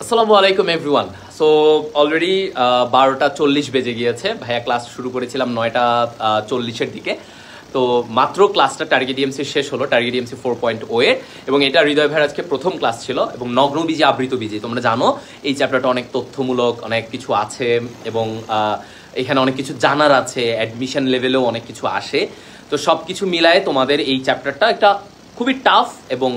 আসসালামু আলাইকুম everyone. So already 12টা 40 বেজে গিয়েছে। ভাইয়া ক্লাস শুরু করেছিলাম 9টা 40-এর দিকে। তো মাত্র ক্লাসটা টার্গেট ডিএমসি শেষ হলো, টার্গেট ডিএমসি 4.0 এর, এবং এটা হৃদয় ভাইয়ের আজকে প্রথম ক্লাস ছিল। এবং নগ্ন বীজে আবৃত বীজে তোমরা জানো এই চ্যাপ্টারটা অনেক তথ্যমূলক, অনেক কিছু আছে এবং এখানে অনেক কিছু জানার আছে, অ্যাডমিশন লেভেলেও অনেক কিছু আসে। তো সব কিছু মিলায়ে তোমাদের এই চ্যাপ্টারটা একটা খুবই টাফ এবং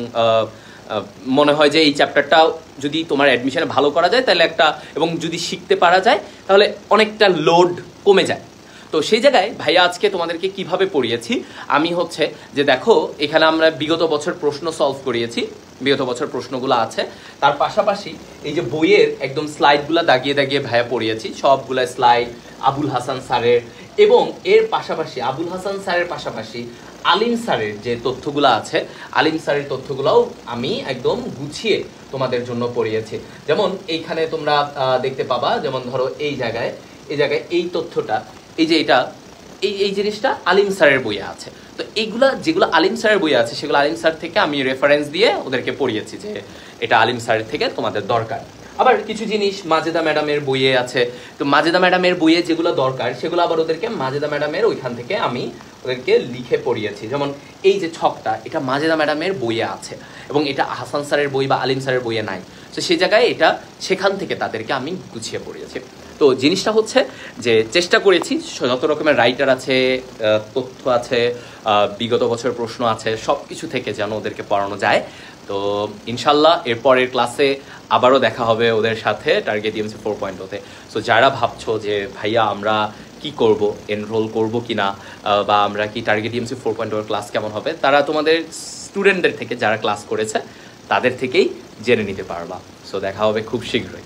মনে হয় যে এই চ্যাপ্টারটা যদি তোমার অ্যাডমিশনে ভালো করা যায় তাহলে একটা, এবং যদি শিখতে পারা যায় তাহলে অনেকটা লোড কমে যায়। তো সেই জায়গায় ভাইয়া আজকে তোমাদেরকে কিভাবে পড়িয়েছি আমি হচ্ছে যে দেখো, এখানে আমরা বিগত বছর প্রশ্ন সলভ করিয়েছি, বিগত বছর প্রশ্নগুলো আছে। তার পাশাপাশি এই যে বইয়ের একদম স্লাইডগুলো দাগিয়ে দাগিয়ে ভাইয়া পড়িয়েছি, সবগুলা স্লাইড আবুল হাসান স্যারের, এবং এর পাশাপাশি আবুল হাসান স্যারের পাশাপাশি আলিম স্যারের যে তথ্যগুলো আছে, আলিম স্যারের তথ্যগুলোও আমি একদম গুছিয়ে তোমাদের জন্য পড়িয়েছি। যেমন এইখানে তোমরা দেখতে পাবা, যেমন ধরো এই জায়গায় এই তথ্যটা, এই যে এটা এই জিনিসটা আলিম স্যারের বইয়ে আছে। তো এইগুলা যেগুলো আলিম স্যারের বইয়ে আছে সেগুলো আলিম স্যার থেকে আমি রেফারেন্স দিয়ে ওদেরকে পড়িয়েছি যে এটা আলিম স্যারের থেকে তোমাদের দরকার। আবার কিছু জিনিস মাজেদা ম্যাডামের বইয়ে আছে, তো মাজেদা ম্যাডামের বইয়ে যেগুলো দরকার সেগুলো আবার ওদেরকে মাজেদা ম্যাডামের ওইখান থেকে আমি ওদেরকে লিখে পড়িয়েছি। যেমন এই যে ছকটা, এটা মাজেদা ম্যাডামের বইয়ে আছে এবং এটা হাসান স্যারের বই বা আলিম স্যারের বইয়ে নাই। তো সেই জায়গায় এটা সেখান থেকে তাদেরকে আমি গুছিয়ে পড়িয়েছি। তো জিনিসটা হচ্ছে যে চেষ্টা করেছি যত রকমের রাইটার আছে, তথ্য আছে, বিগত বছরের প্রশ্ন আছে, সব কিছু থেকে যেন ওদেরকে পড়ানো যায়। তো ইনশাল্লাহ এরপরের ক্লাসে আবারও দেখা হবে ওদের সাথে টার্গেট ডিএমসি 4.0-তে। সো যারা ভাবছো যে ভাইয়া আমরা কি করব, এনরোল করব কিনা, বা আমরা কি টার্গেট ডিএমসি 4.0 ক্লাস কেমন হবে, তারা তোমাদের স্টুডেন্টদের থেকে যারা ক্লাস করেছে তাদের থেকেই জেনে নিতে পারবা। সো দেখা হবে খুব শীঘ্রই।